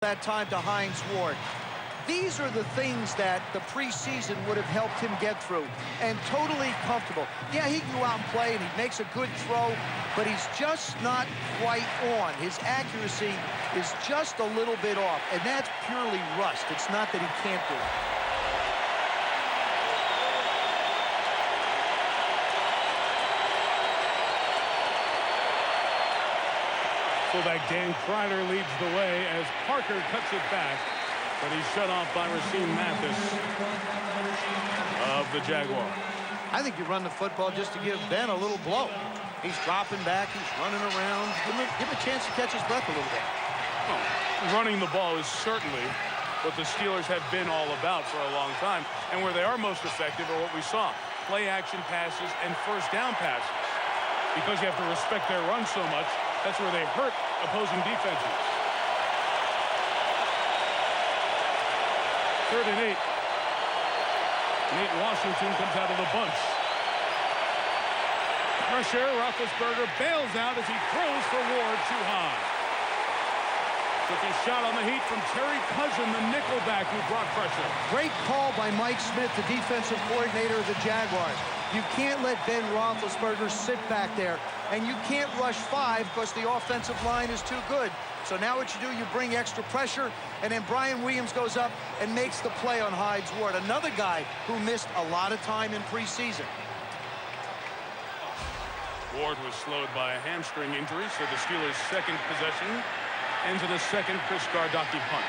that time to Hines Ward. These are the things that the preseason would have helped him get through, and totally comfortable. Yeah, he can go out and play, and he makes a good throw, but he's just not quite on. His accuracy is just a little bit off, and that's purely rust. It's not that he can't do it. Fullback Dan Kreider leads the way as Parker cuts it back, but he's shut off by Rasheem Mathis of the Jaguars. I think you run the football just to give Ben a little blow. He's dropping back, he's running around. Give him a chance to catch his breath a little bit. Well, running the ball is certainly what the Steelers have been all about for a long time, and where they are most effective are what we saw: play action passes and first down passes. Because you have to respect their run so much, that's where they hurt opposing defenses. 3rd and 8. Nate Washington comes out of the bunch. Pressure. Roethlisberger bails out as he throws for Ward too high. Took his shot on the heat from Terry Cousin, the nickelback who brought pressure. Great call by Mike Smith, the defensive coordinator of the Jaguars. You can't let Ben Roethlisberger sit back there, and you can't rush 5 because the offensive line is too good. So now what you do, you bring extra pressure, and then Brian Williams goes up and makes the play on Hines Ward, another guy who missed a lot of time in preseason. Ward was slowed by a hamstring injury, so the Steelers' second possession ends in a second Chris Gardocki punt.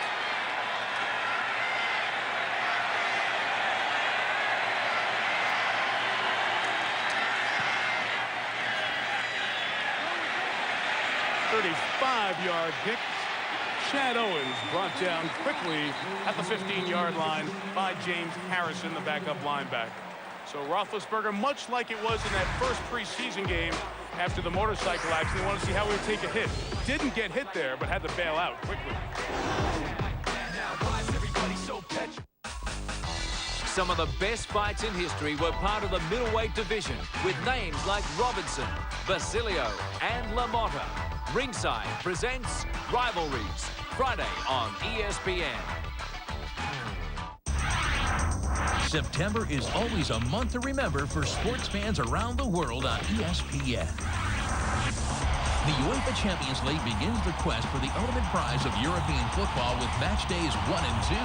Yard kick. Chad Owens brought down quickly at the 15-yard line by James Harrison, the backup linebacker. So Roethlisberger, much like it was in that first preseason game after the motorcycle accident, wanted to see how he would take a hit. Didn't get hit there, but had to bail out quickly. Some of the best fights in history were part of the middleweight division, with names like Robinson, Basilio, and LaMotta. Ringside presents Rivalries, Friday on ESPN. September is always a month to remember for sports fans around the world on ESPN. The UEFA Champions League begins the quest for the ultimate prize of European football with match days 1 and 2.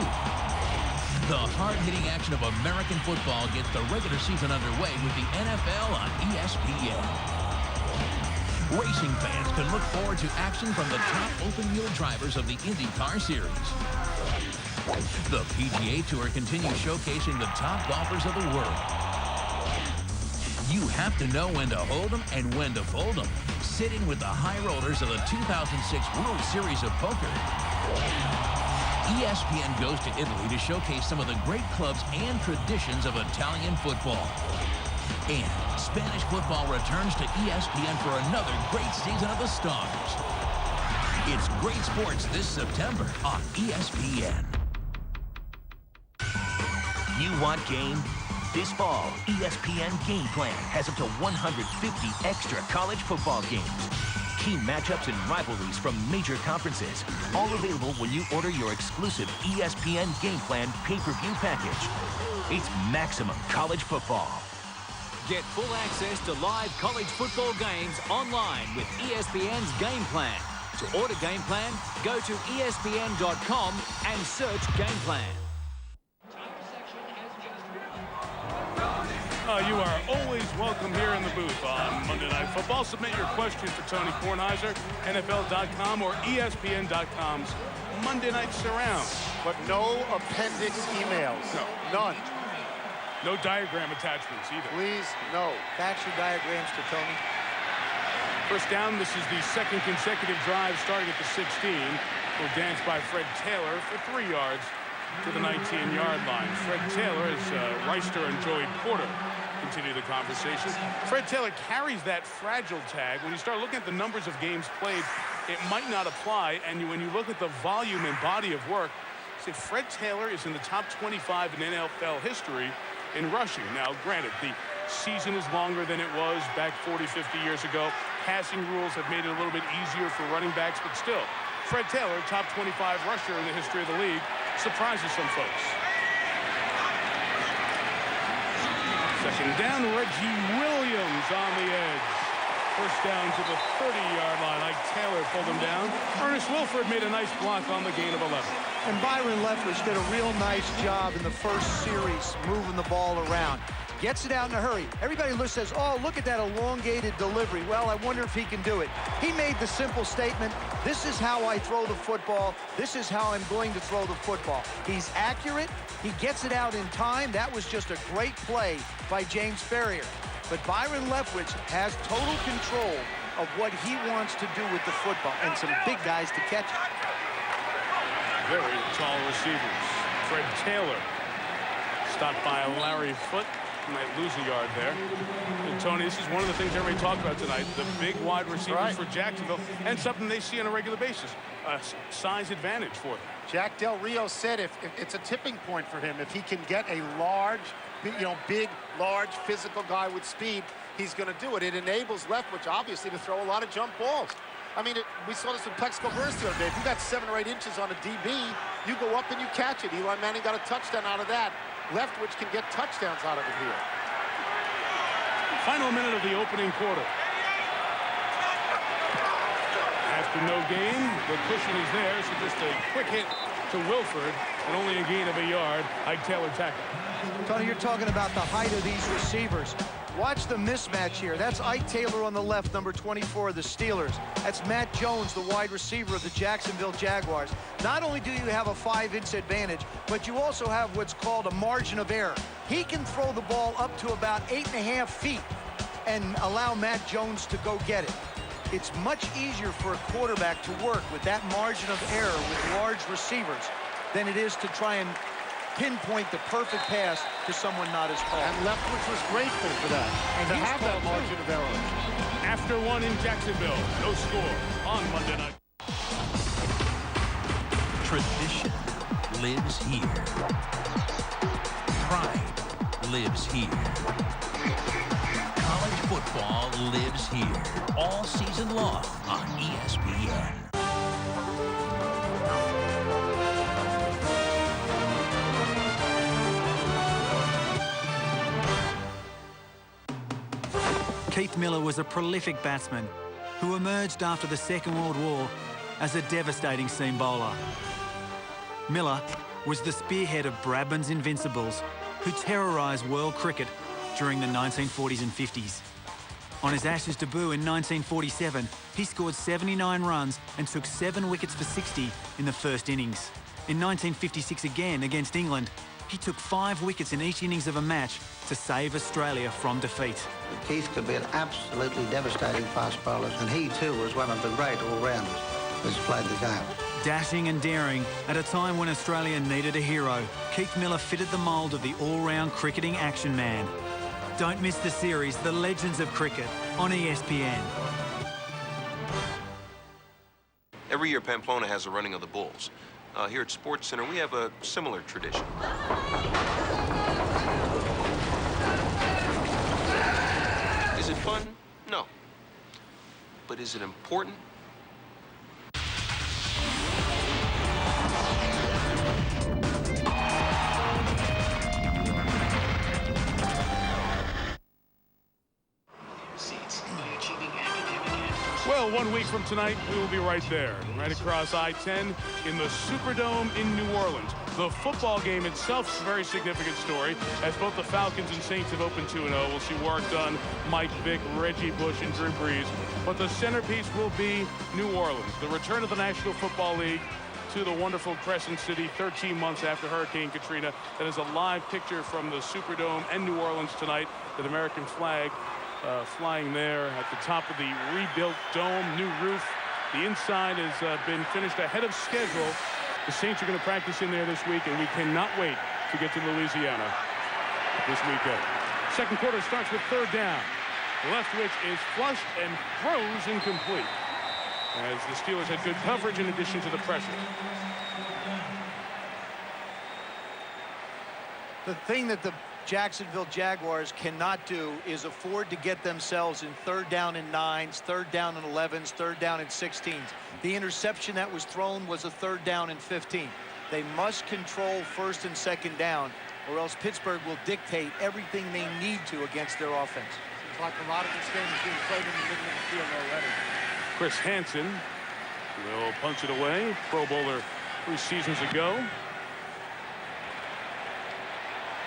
The hard-hitting action of American football gets the regular season underway with the NFL on ESPN. Racing fans can look forward to action from the top open-wheel drivers of the IndyCar Series. The PGA Tour continues showcasing the top golfers of the world. You have to know when to hold them and when to fold them. Sitting with the high rollers of the 2006 World Series of Poker. ESPN goes to Italy to showcase some of the great clubs and traditions of Italian football. And Spanish football returns to ESPN for another great season of the Stars. It's great sports this September on ESPN. You want game? This fall, ESPN Game Plan has up to 150 extra college football games. Key matchups and rivalries from major conferences. All available when you order your exclusive ESPN Game Plan pay-per-view package. It's maximum college football. Get full access to live college football games online with ESPN's Game Plan. To order Game Plan, go to ESPN.com and search Game Plan. You are always welcome here in the booth on Monday Night Football. Submit your question for Tony Kornheiser, NFL.com or ESPN.com's Monday Night Surround. But no appendix emails. No. None. No diagram attachments either. Please, no. Fax your diagrams to Tony. First down, this is the second consecutive drive starting at the 16. Little dance by Fred Taylor for 3 yards to the 19-yard line. Fred Taylor, as Reister and Joey Porter continue the conversation. Fred Taylor carries that fragile tag. When you start looking at the numbers of games played, it might not apply. And when you look at the volume and body of work, say Fred Taylor is in the top 25 in NFL history in rushing. Now, granted, the season is longer than it was back 40, 50 years ago. Passing rules have made it a little bit easier for running backs, but still, Fred Taylor, top 25 rusher in the history of the league, surprises some folks. Second down, Reggie Williams on the edge. First down to the 30-yard line. Ike Taylor pulled him down. Ernest Wilford made a nice block on the gain of 11. And Byron Leftwich did a real nice job in the first series moving the ball around. Gets it out in a hurry. Everybody says, oh, look at that elongated delivery. Well, I wonder if he can do it. He made the simple statement, this is how I throw the football. This is how I'm going to throw the football. He's accurate. He gets it out in time. That was just a great play by James Ferrier. But Byron Leftwich has total control of what he wants to do with the football, and some big guys to catch it. Very tall receivers. Fred Taylor stopped by Larry Foote. Might lose a yard there. And Tony, this is one of the things everybody talked about tonight, the big wide receivers for Jacksonville, and something they see on a regular basis, a size advantage for them. Jack Del Rio said if it's a tipping point for him, if he can get a large, big, large, physical guy with speed, he's going to do it. It enables Leftwich, obviously, to throw a lot of jump balls. I mean, we saw this with Plexico Burns the other day. If you got 7 or 8 inches on a DB, you go up and you catch it. Eli Manning got a touchdown out of that. Leftwich can get touchdowns out of it here. Final minute of the opening quarter. After no gain, the cushion is there, so just a quick hit to Wilford, and only a gain of a yard. Ike Taylor tackle. Tony, you're talking about the height of these receivers. Watch the mismatch here. That's Ike Taylor on the left, number 24 of the Steelers. That's Matt Jones, the wide receiver of the Jacksonville Jaguars. Not only do you have a 5-inch advantage, but you also have what's called a margin of error. He can throw the ball up to about 8.5 feet and allow Matt Jones to go get it. It's much easier for a quarterback to work with that margin of error with large receivers than it is to try and pinpoint the perfect pass to someone not as tall. And Leftwich was grateful for that, and to have that margin of error. After one in Jacksonville, no score on Monday night. Tradition lives here. Pride lives here. College football lives here. All season long on ESPN. Keith Miller was a prolific batsman who emerged after the Second World War as a devastating seam bowler. Miller was the spearhead of Bradman's Invincibles, who terrorised world cricket during the 1940s and 50s. On his Ashes debut in 1947, he scored 79 runs and took 7 wickets for 60 in the first innings. In 1956 again against England, he took 5 wickets in each innings of a match to save Australia from defeat. Keith could be an absolutely devastating fast bowler, and he too was one of the great all-rounders that's played the game. Dashing and daring at a time when Australia needed a hero, Keith Miller fitted the mould of the all-round cricketing action man. Don't miss the series, The Legends of Cricket, on ESPN. Every year, Pamplona has a running of the bulls. Here at Sports Center, we have a similar tradition. Is it fun? No. But is it important? Well, 1 week from tonight, we will be right there, right across I-10 in the Superdome in New Orleans. The football game itself is a very significant story, as both the Falcons and Saints have opened 2-0. We'll see work done, Mike Vick, Reggie Bush, and Drew Brees. But the centerpiece will be New Orleans, the return of the National Football League to the wonderful Crescent City 13 months after Hurricane Katrina. That is a live picture from the Superdome and New Orleans tonight, with the American flag flying there at the top of the rebuilt dome, new roof. The inside has been finished ahead of schedule. The Saints are going to practice in there this week, and we cannot wait to get to Louisiana this weekend. Second quarter starts with third down. Leftwich is flushed and throws incomplete, as the Steelers had good coverage in addition to the pressure. The thing that the Jacksonville Jaguars cannot do is afford to get themselves in 3rd down and 9s, 3rd down and 11s, 3rd down and 16s. The interception that was thrown was a 3rd down and 15. They must control 1st and 2nd down, or else Pittsburgh will dictate everything they need to against their offense. It's like a lot of this game is being played in the middle of the field already. Chris Hansen will punch it away. Pro Bowler 3 seasons ago.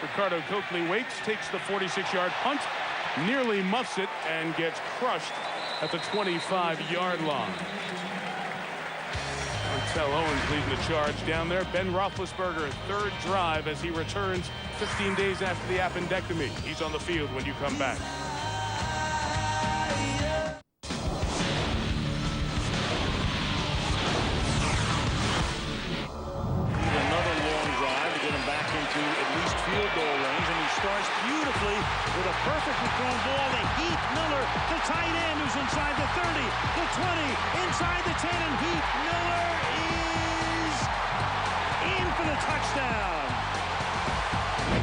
Ricardo Coakley waits, takes the 46-yard punt, nearly muffs it, and gets crushed at the 25-yard line. Martell Owens leading the charge down there. Ben Roethlisberger, 3rd drive as he returns 15 days after the appendectomy. He's on the field when you come back. Field goal range, and he starts beautifully with a perfectly thrown ball to Heath Miller, the tight end, who's inside the 30, the 20, inside the 10, and Heath Miller is in for the touchdown.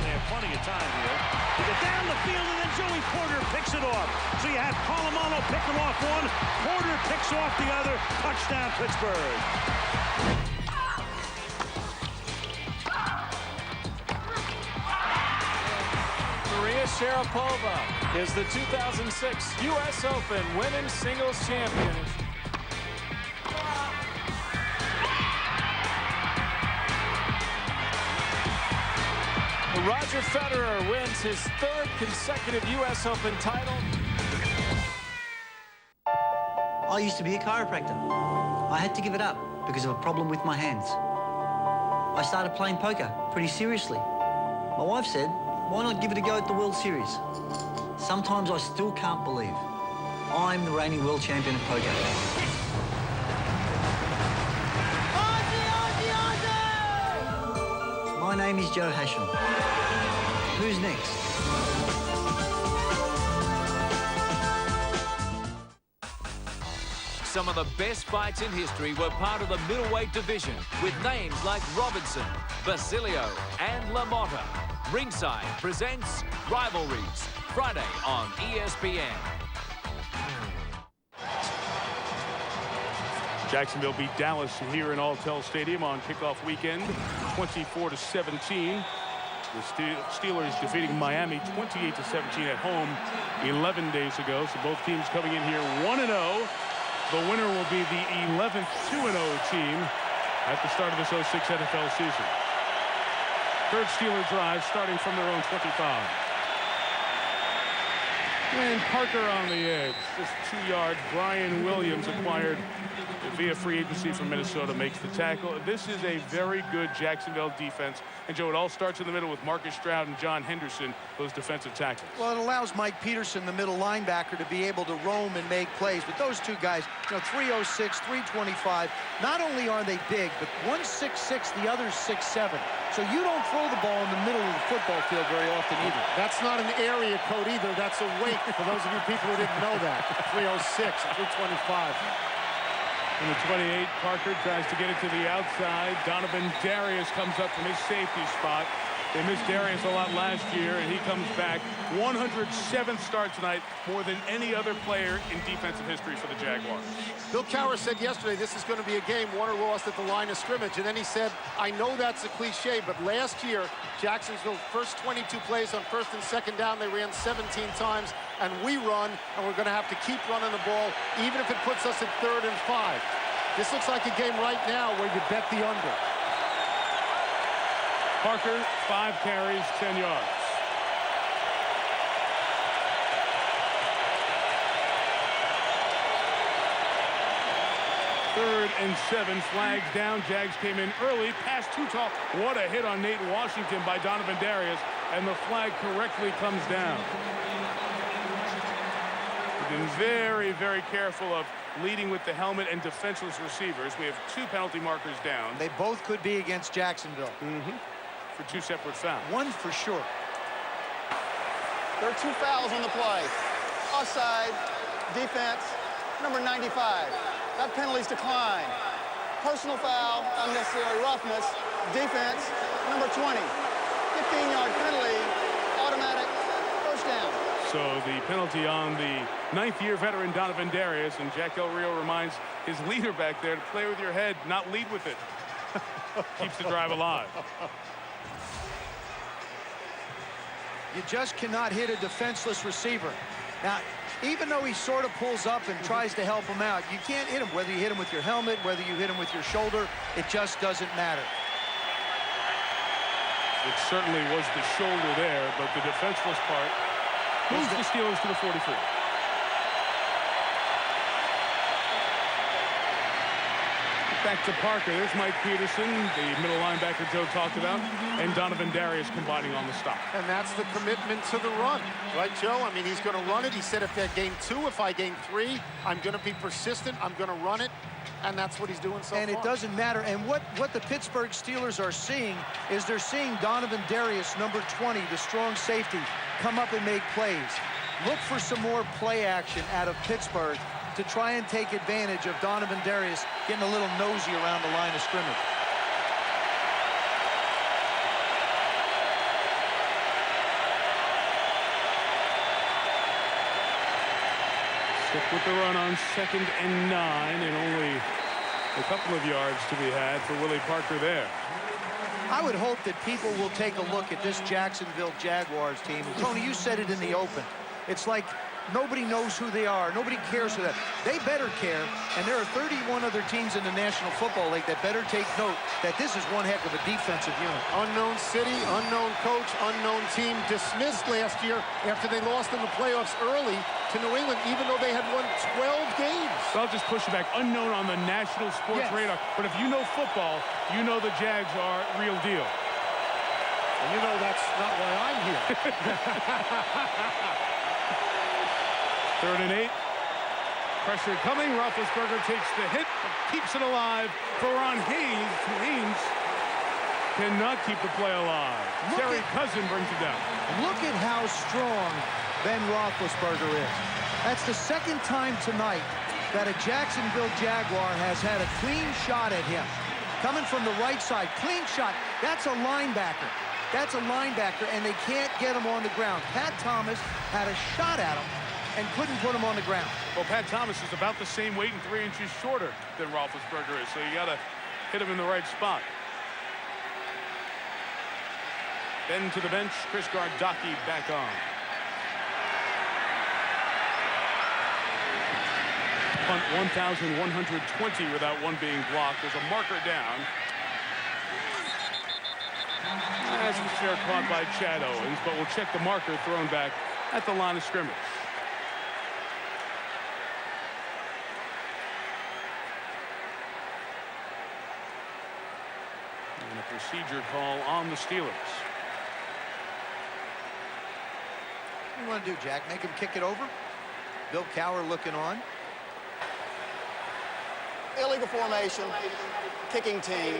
They have plenty of time here to get down the field, and then Joey Porter picks it off. So you have Polamalu picking off one, Porter picks off the other. Touchdown, Pittsburgh. Maria Sharapova is the 2006 U.S. Open women's singles champion. Roger Federer wins his 3rd consecutive U.S. Open title. I used to be a chiropractor. I had to give it up because of a problem with my hands. I started playing poker pretty seriously. My wife said, why not give it a go at the World Series? Sometimes I still can't believe I'm the reigning world champion of poker. My name is Joe Hasham. Who's next? Some of the best fights in history were part of the middleweight division, with names like Robinson, Basilio, and LaMotta. Ringside presents Rivalries, Friday on ESPN. Jacksonville beat Dallas here in Alltel Stadium on kickoff weekend, 24-17. The Steelers defeating Miami 28-17 at home 11 days ago. So both teams coming in here 1-0. The winner will be the 11th 2-0 team at the start of this 06 NFL season. 3rd Steeler drive starting from their own 25. And Parker on the edge, just 2 yards. Brian Williams, acquired via free agency from Minnesota, makes the tackle. This is a very good Jacksonville defense. And Joe, it all starts in the middle with Marcus Stroud and John Henderson, those defensive tackles. Well, it allows Mike Peterson, the middle linebacker, to be able to roam and make plays. But those two guys, 306, 325, not only are they big, but one's 6'6", the other's 6'7". So you don't throw the ball in the middle of the football field very often either. That's not an area code either. That's a weight for those of you people who didn't know that. 306 and 325. In the 28, Parker tries to get it to the outside. Donovan Darius comes up from his safety spot. They missed Darius a lot last year, and he comes back. 107th start tonight, more than any other player in defensive history for the Jaguars. Bill Cowher said yesterday this is going to be a game won or lost at the line of scrimmage, and then he said, I know that's a cliche, but last year, Jacksonville first 22 plays on 1st and 2nd down, they ran 17 times, and we run, and we're going to have to keep running the ball, even if it puts us at 3rd and 5. This looks like a game right now where you bet the under. Parker, 5 carries, 10 yards. Third and 7, flags down. Jags came in early, pass too tall. What a hit on Nate Washington by Donovan Darius, and the flag correctly comes down. We've been very, very careful of leading with the helmet and defenseless receivers. We have 2 penalty markers down. They both could be against Jacksonville. For 2 separate fouls. One for sure. There are 2 fouls on the play. Offside, defense, number 95. That penalty's declined. Personal foul, unnecessary roughness, defense, number 20. 15-yard penalty, So the penalty on the 9th-year veteran Donovan Darius, and Jack Del Rio reminds his leader back there to play with your head, not lead with it. Keeps the drive alive. You just cannot hit a defenseless receiver. Now, even though he sort of pulls up and tries to help him out, you can't hit him. Whether you hit him with your helmet, whether you hit him with your shoulder, it just doesn't matter. It certainly was the shoulder there, but the defenseless part moves the Steelers to the 44. Back to Parker. There's Mike Peterson, the middle linebacker Joe talked about, and Donovan Darius combining on the stop. And that's the commitment to the run, right, Joe? I mean, he's going to run it. He said if I gain 2, if I gain 3, I'm going to be persistent. I'm going to run it. And that's what he's doing so far. And it doesn't matter. And what the Pittsburgh Steelers are seeing is they're seeing Donovan Darius, number 20, the strong safety, come up and make plays. Look for some more play action out of Pittsburgh to try and take advantage of Donovan Darius getting a little nosy around the line of scrimmage. Stick with the run on 2nd and 9, and only a couple of yards to be had for Willie Parker there. I would hope that people will take a look at this Jacksonville Jaguars team. Tony, you said it in the open. It's like nobody knows who they are. Nobody cares who that. They better care, and there are 31 other teams in the National Football League that better take note that this is one heck of a defensive unit. Unknown city, unknown coach, unknown team, dismissed last year after they lost in the playoffs early to New England, even though they had won 12 games. So I'll just push it back. Unknown on the national sports radar. But if you know football, you know the Jags are real deal. And you know that's not why I'm here. 3rd and 8. Pressure coming. Roethlisberger takes the hit, but keeps it alive for Ron Haynes. Haynes cannot keep the play alive. Terry Cousin brings it down. Look at how strong Ben Roethlisberger is. That's the 2nd time tonight that a Jacksonville Jaguar has had a clean shot at him. Coming from the right side, clean shot. That's a linebacker. That's a linebacker, and they can't get him on the ground. Pat Thomas had a shot at him and couldn't put him on the ground. Well, Pat Thomas is about the same weight and 3 inches shorter than Roethlisberger is, so you got to hit him in the right spot. Then to the bench, Chris Gardocki back on. Punt 1,120 without one being blocked. There's a marker down. That's the fair caught by Chad Owens, but we'll check the marker thrown back at the line of scrimmage. And a procedure call on the Steelers. What do you want to do, Jack? Make him kick it over? Bill Cowher looking on. Illegal formation, kicking team,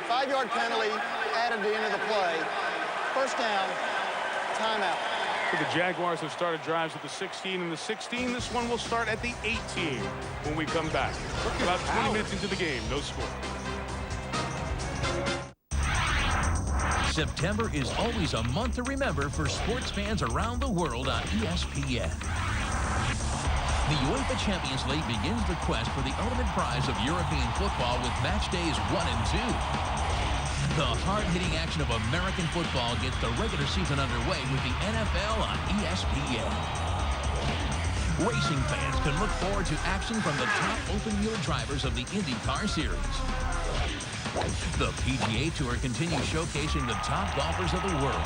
5-yard penalty added to the end of the play. First down, timeout. So the Jaguars have started drives at the 16 and the 16. This one will start at the 18 when we come back. About 20 minutes into the game, no score. September is always a month to remember for sports fans around the world on ESPN. The UEFA Champions League begins the quest for the ultimate prize of European football with match days 1 and 2. The hard-hitting action of American football gets the regular season underway with the NFL on ESPN. Racing fans can look forward to action from the top open-wheel drivers of the IndyCar Series. The PGA Tour continues showcasing the top golfers of the world.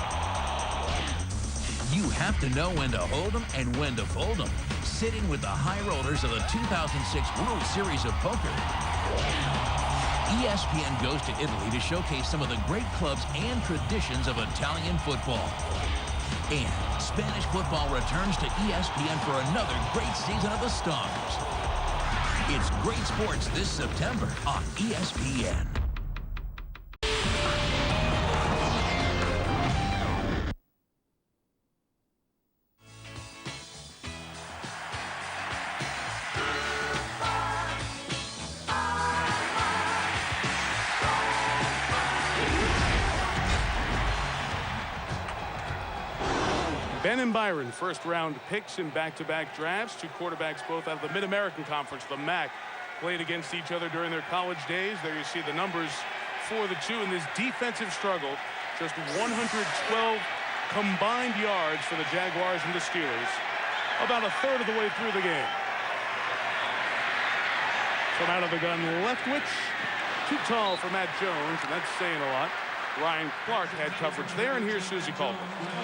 You have to know when to hold them and when to fold them. Sitting with the high rollers of the 2006 World Series of Poker. ESPN goes to Italy to showcase some of the great clubs and traditions of Italian football. And Spanish football returns to ESPN for another great season of the Stars. It's great sports this September on ESPN. Ben and Byron, first-round picks in back-to-back drafts. Two quarterbacks both out of the Mid-American Conference, the MAC, played against each other during their college days. There you see the numbers for the two in this defensive struggle. Just 112 combined yards for the Jaguars and the Steelers. About a third of the way through the game. From out of the gun, Leftwich. Too tall for Matt Jones, and that's saying a lot. Ryan Clark had coverage there, and here's Susie Colton.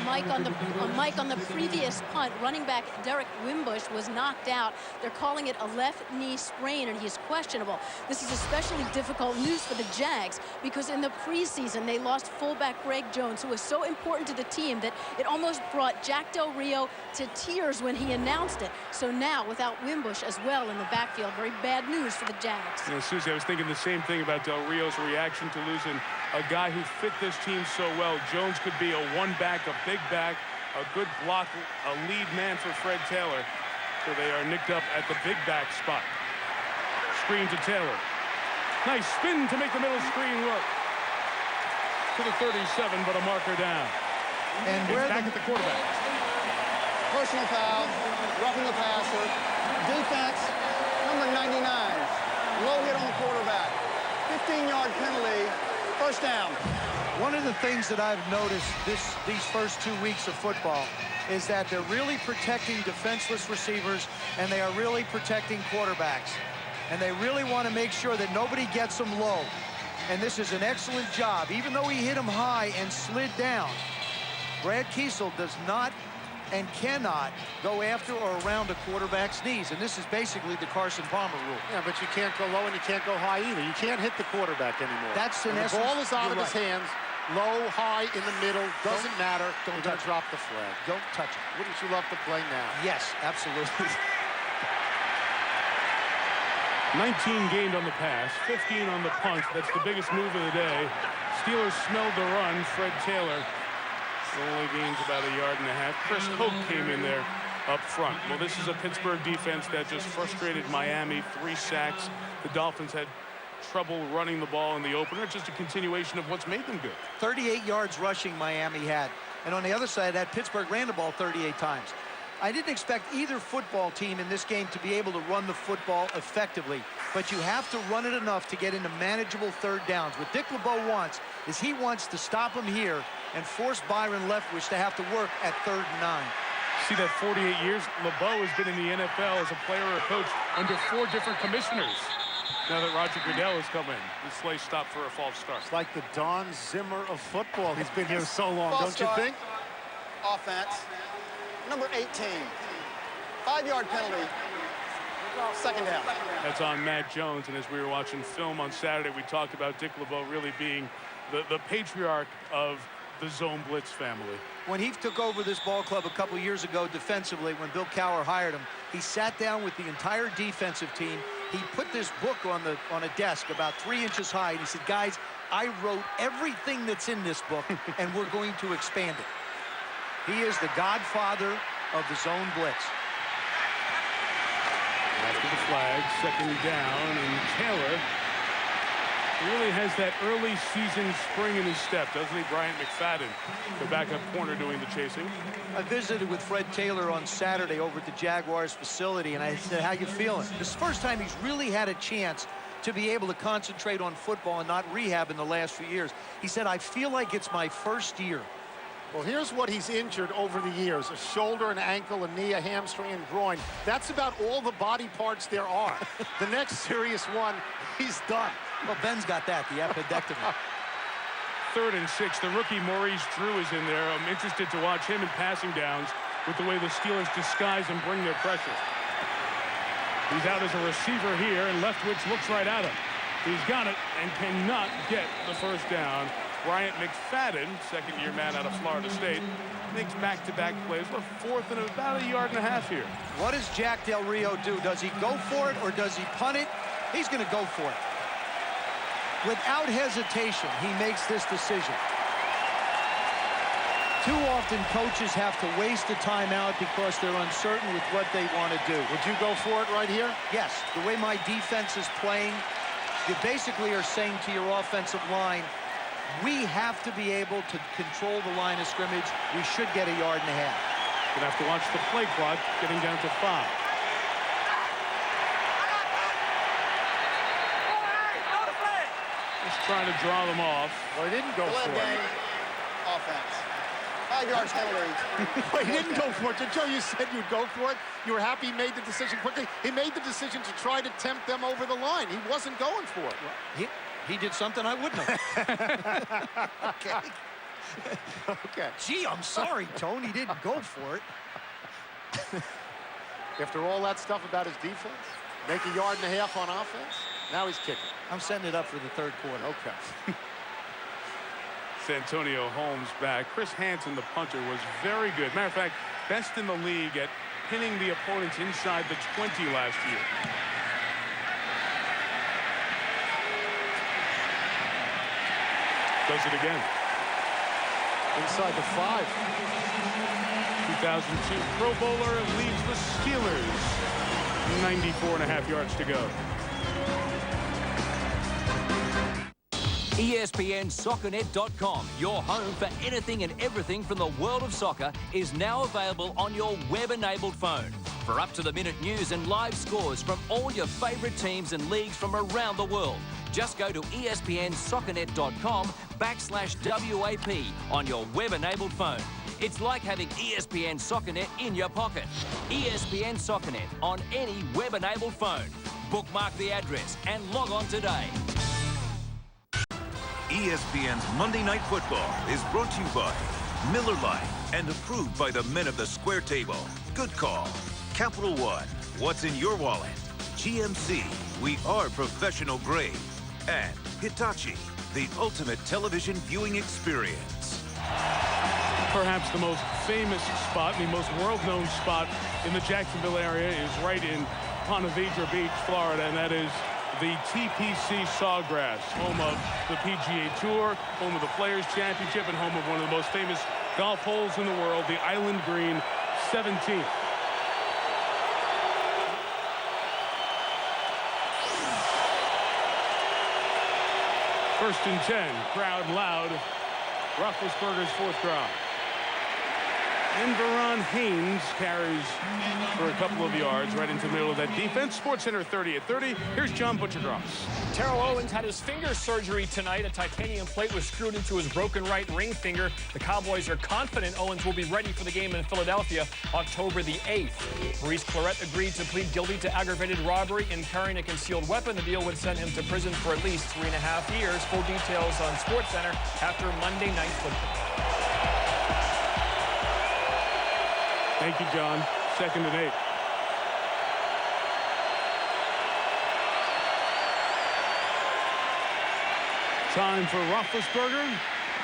Mike, on the previous punt, running back Derek Wimbush was knocked out. They're calling it a left knee sprain, and he's questionable. This is especially difficult news for the Jags because in the preseason they lost fullback Greg Jones, who was so important to the team that it almost brought Jack Del Rio to tears when he announced it. So now, without Wimbush as well in the backfield, very bad news for the Jags. You know, Susie, I was thinking the same thing about Del Rio's reaction to losing a guy who fit this team so well. Jones could be a one-back, a big back, a good block, a lead man for Fred Taylor. So they are nicked up at the big back spot. Screen to Taylor. Nice spin to make the middle screen work. To the 37, but a marker down. And we're back at the quarterback. Personal foul, roughing the passer. Defense, number 99. Low hit on the quarterback. 15-yard penalty. First down. One of the things that I've noticed these first 2 weeks of football is that they're really protecting defenseless receivers and they are really protecting quarterbacks. And they really want to make sure that nobody gets them low. And this is an excellent job. Even though he hit him high and slid down, Brad Kiesel does not and cannot go after or around a quarterback's knees. And this is basically the Carson Palmer rule. Yeah, but you can't go low and you can't go high either. You can't hit the quarterback anymore. That's in essence. The ball is out of You're his right. hands. Low, high, in the middle, doesn't matter. You're going to drop the flag. Don't touch it. Wouldn't you love to play now? Yes, absolutely. 19 gained on the pass, 15 on the punt. That's the biggest move of the day. Steelers smelled the run. Fred Taylor only gains about 1.5 yards. Chris Hoke came in there up front. Well, this is a Pittsburgh defense that just frustrated Miami. 3 sacks. The Dolphins had trouble running the ball in the opener. It's just a continuation of what's made them good. 38 yards rushing Miami had. And on the other side of that, Pittsburgh ran the ball 38 times. I didn't expect either football team in this game to be able to run the football effectively, but you have to run it enough to get into manageable third downs. What Dick LeBeau wants is he wants to stop him here and force Byron Leftwich to have to work at 3rd and 9. See that 48 years? LeBeau has been in the NFL as a player or a coach under 4 different commissioners. Now that Roger Goodell has come in, this play stopped for a false start. It's like the Don Zimmer of football. He's been here so long, False don't you start. think? Offense, number 18. 5-yard penalty. Second down. That's on Matt Jones, and as we were watching film on Saturday, we talked about Dick LeBeau really being the patriarch of the zone blitz family. When he took over this ball club a couple years ago defensively, when Bill Cowher hired him, he sat down with the entire defensive team. He put this book on a desk about 3 inches high, and he said, guys, I wrote everything that's in this book, and we're going to expand it. He is the godfather of the zone blitz. After the flag, second down, and Taylor really has that early season spring in his step, doesn't he? Bryant McFadden, the backup corner, doing the chasing. I visited with Fred Taylor on Saturday over at the Jaguars facility, and I said, how you feeling? This is the first time he's really had a chance to be able to concentrate on football and not rehab in the last few years. He said, I feel like it's my first year. Well, here's what he's injured over the years: a shoulder, an ankle, a knee, a hamstring, and groin. That's about all the body parts there are. The next serious one, he's done. Well, Ben's got that, the appendectomy. 3rd and 6. The rookie Maurice Drew is in there. I'm interested to watch him in passing downs with the way the Steelers disguise and bring their pressure. He's out as a receiver here, and Leftwich looks right at him. He's got it and cannot get the first down. Bryant McFadden, second-year man out of Florida State, makes back-to-back plays. We're 4th and about 1.5 yards here. What does Jack Del Rio do? Does he go for it or does he punt it? He's going to go for it. Without hesitation, he makes this decision. Too often, coaches have to waste a timeout because they're uncertain with what they want to do. Would you go for it right here? Yes. The way my defense is playing, you basically are saying to your offensive line, we have to be able to control the line of scrimmage. We should get 1.5 yards. Gonna have to watch the play clock getting down to 5. Just trying to draw them off. Well, he didn't go for it. Offense. 5 yards penalty. Well, he didn't go for it. Joe, you said you'd go for it. You were happy he made the decision quickly. He made the decision to try to tempt them over the line. He wasn't going for it. He did something I wouldn't have. Okay. Okay. Gee, I'm sorry, Tony. He didn't go for it. After all that stuff about his defense, make a yard and a half on offense, now he's kicking. I'm setting it up for the third quarter. Okay. Santonio Holmes back. Chris Hansen, the punter, was very good. Matter of fact, best in the league at pinning the opponents inside the 20 last year. Does it again. Inside the 5. 2002 Pro Bowler leads the Steelers. 94.5 yards to go. ESPNSoccerNet.com, your home for anything and everything from the world of soccer, is now available on your web-enabled phone. For up-to-the-minute news and live scores from all your favourite teams and leagues from around the world, just go to ESPNSoccerNet.com/WAP on your web-enabled phone. It's like having ESPN SoccerNet in your pocket. ESPN SoccerNet on any web-enabled phone. Bookmark the address and log on today. ESPN's Monday Night Football is brought to you by Miller Lite and approved by the men of the square table. Good call. Capital One, what's in your wallet? GMC, we are professional grade. And Hitachi, the ultimate television viewing experience. Perhaps the most famous spot, the most world-known spot in the Jacksonville area is right in Ponte Vedra Beach, Florida, and that is the TPC Sawgrass, home of the PGA Tour, home of the Players Championship, and home of one of the most famous golf holes in the world, the Island Green 17. First and 10, crowd loud. Roethlisberger's 4th drive. And Veron Haynes carries for a couple of yards right into the middle of that defense. Sports Center 30 at 30. Here's John Butchergross. Terrell Owens had his finger surgery tonight. A titanium plate was screwed into his broken right ring finger. The Cowboys are confident Owens will be ready for the game in Philadelphia October the 8th. Maurice Clarett agreed to plead guilty to aggravated robbery and carrying a concealed weapon. The deal would send him to prison for at least 3.5 years. Full details on Sports Center after Monday Night Football. Thank you, John. 2nd and 8. Time for Roethlisberger.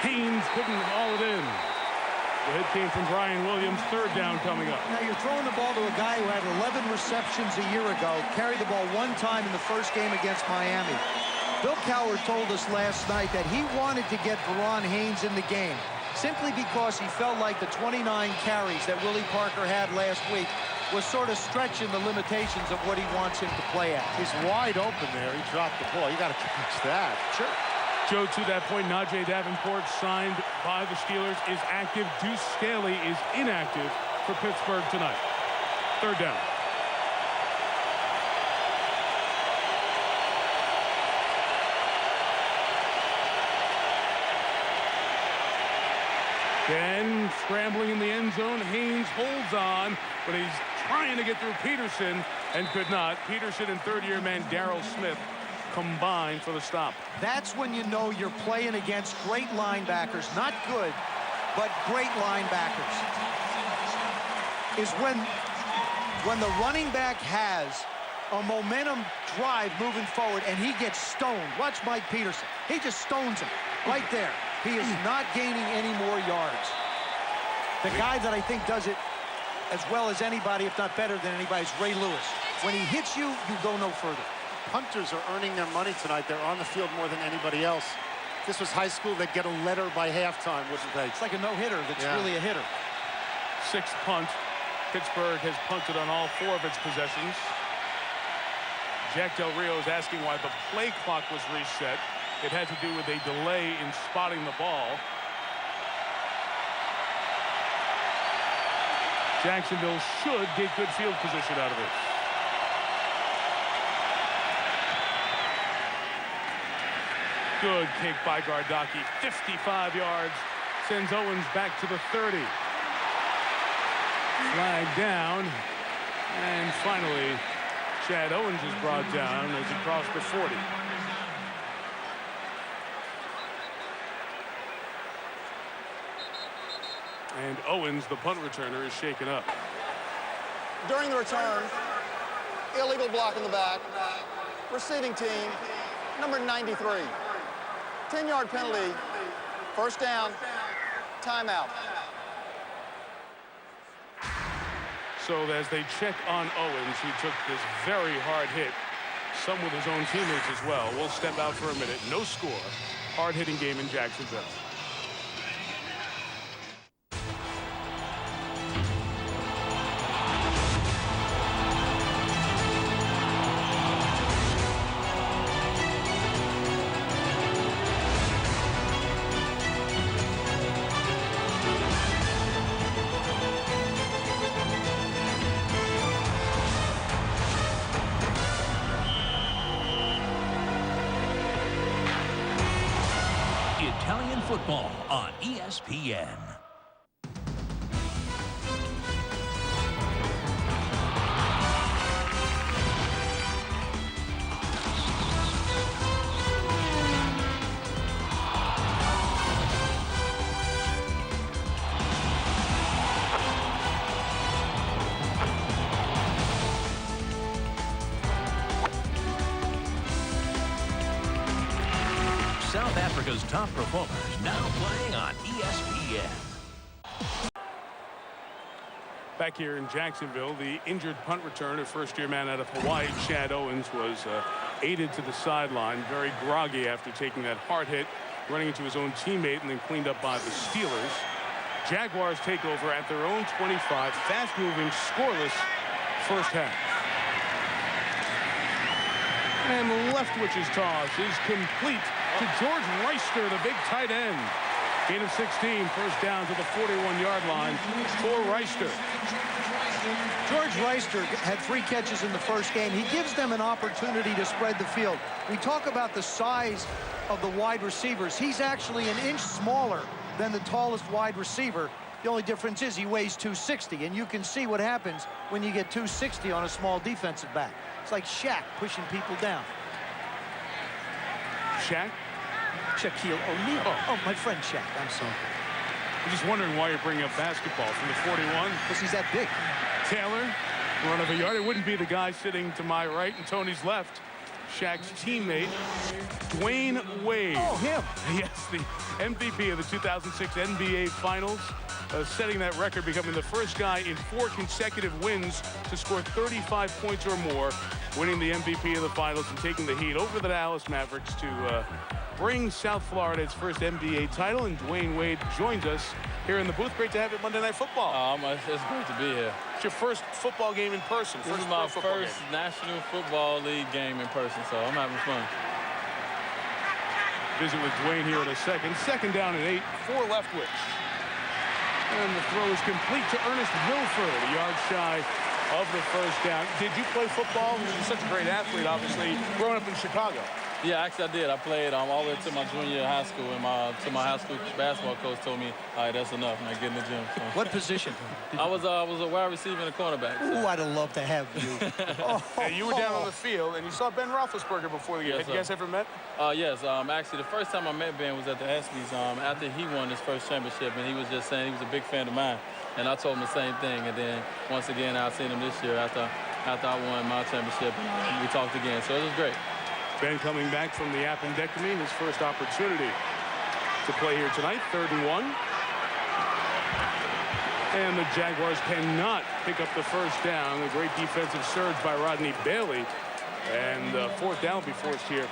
Haynes couldn't haul it in. The hit came from Brian Williams. 3rd down coming up. Now you're throwing the ball to a guy who had 11 receptions a year ago, carried the ball 1 time in the first game against Miami. Bill Cowher told us last night that he wanted to get Veron Haynes in the game, simply because he felt like the 29 carries that Willie Parker had last week was sort of stretching the limitations of what he wants him to play at. He's wide open there. He dropped the ball. You got to catch that. Sure. Joe, to that point, Najee Davenport, signed by the Steelers, is active. Deuce Staley is inactive for Pittsburgh tonight. 3rd down. Then scrambling in the end zone, Haynes holds on, but he's trying to get through Peterson and could not. Peterson and 3rd-year man Darrell Smith combined for the stop. That's when you know you're playing against great linebackers. Not good, but great linebackers. Is when the running back has a momentum drive moving forward and he gets stoned. Watch Mike Peterson. He just stones him right there. He is not gaining any more yards. The guy that I think does it as well as anybody, if not better than anybody, is Ray Lewis. When he hits you, you go no further. Punters are earning their money tonight. They're on the field more than anybody else. If this was high school, they'd get a letter by halftime, wouldn't they? It's like a no-hitter that's really a hitter. 6th punt. Pittsburgh has punted on all 4 of its possessions. Jack Del Rio is asking why the play clock was reset. It had to do with a delay in spotting the ball. Jacksonville should get good field position out of this. Good kick by Gardocki. 55 yards. Sends Owens back to the 30. Flag down. And finally, Chad Owens is brought down as he crossed the 40. And Owens, the punt returner, is shaken up. During the return, illegal block in the back. Receiving team, number 93. 10-yard penalty, first down, timeout. So as they check on Owens, he took this very hard hit, some with his own teammates as well. We'll step out for a minute. No score. Hard-hitting game in Jacksonville. Italian football on ESPN. South Africa's top performers now playing on ESPN. Back here in Jacksonville, the injured punt returner, first-year man out of Hawaii, Chad Owens, was aided to the sideline, very groggy after taking that hard hit, running into his own teammate and then cleaned up by the Steelers. Jaguars take over at their own 25, fast-moving, scoreless first half. And Leftwich's toss is complete to George Reister, the big tight end. Gain of 16, first down to the 41-yard line for Reister. George Reister had 3 catches in the first game. He gives them an opportunity to spread the field. We talk about the size of the wide receivers. He's actually an inch smaller than the tallest wide receiver. The only difference is he weighs 260, and you can see what happens when you get 260 on a small defensive back. It's like Shaq pushing people down. Shaq? Shaquille O'Neal. Oh, my friend Shaq. I'm sorry. I'm just wondering why you're bringing up basketball from the 41. Because he's that big. Taylor, run of a yard. It wouldn't be the guy sitting to my right and Tony's left. Shaq's teammate, Dwayne Wade. Oh, him. Yes, the MVP of the 2006 NBA Finals. Setting that record, becoming the first guy in 4 consecutive wins to score 35 points or more, winning the MVP of the Finals and taking the Heat over the Dallas Mavericks to bring South Florida its first NBA title. And Dwayne Wade joins us here in the booth. Great to have you at Monday Night Football. It's great to be here. It's your first football game in person. This is my first National Football League game in person, so I'm having fun. Visit with Dwayne here in a second. Second down and 8 for Leftwich. And the throw is complete to Ernest Wilford, a yard shy of the first down. Did you play football? You're such a great athlete, obviously, growing up in Chicago. Yeah, actually I did. I played all the way to my junior high school, and my high school basketball coach told me, all right, that's enough, and I get in the gym. So. What position? I was a wide receiver and a cornerback. So. Ooh, I'd have loved to have you. And you were down on the field, and you saw Ben Roethlisberger before the game. Yes, Had you guys ever met? Yes. Actually, the first time I met Ben was at the ESPYs after he won his first championship, and he was just saying he was a big fan of mine. And I told him the same thing. And then once again, I seen him this year after I won my championship, and we talked again. So it was great. Ben coming back from the appendectomy, his first opportunity to play here tonight, 3rd and 1. And the Jaguars cannot pick up the first down. A great defensive surge by Rodney Bailey. And 4th down will be forced here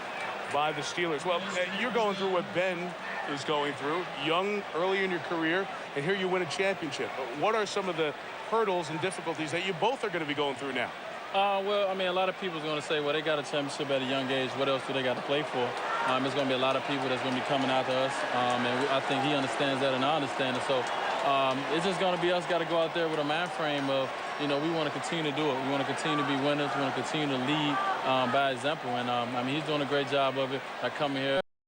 by the Steelers. Well, you're going through what Ben is going through, young, early in your career, and here you win a championship. What are some of the hurdles and difficulties that you both are going to be going through now? Well, I mean, a lot of people are going to say, well, they got a championship at a young age. What else do they got to play for? There's going to be a lot of people that's going to be coming out to us, and I think he understands that, and I understand it. So it's just going to be us got to go out there with a mind frame of, you know, we want to continue to do it. We want to continue to be winners. We want to continue to lead by example. And, I mean, he's doing a great job of it by coming here.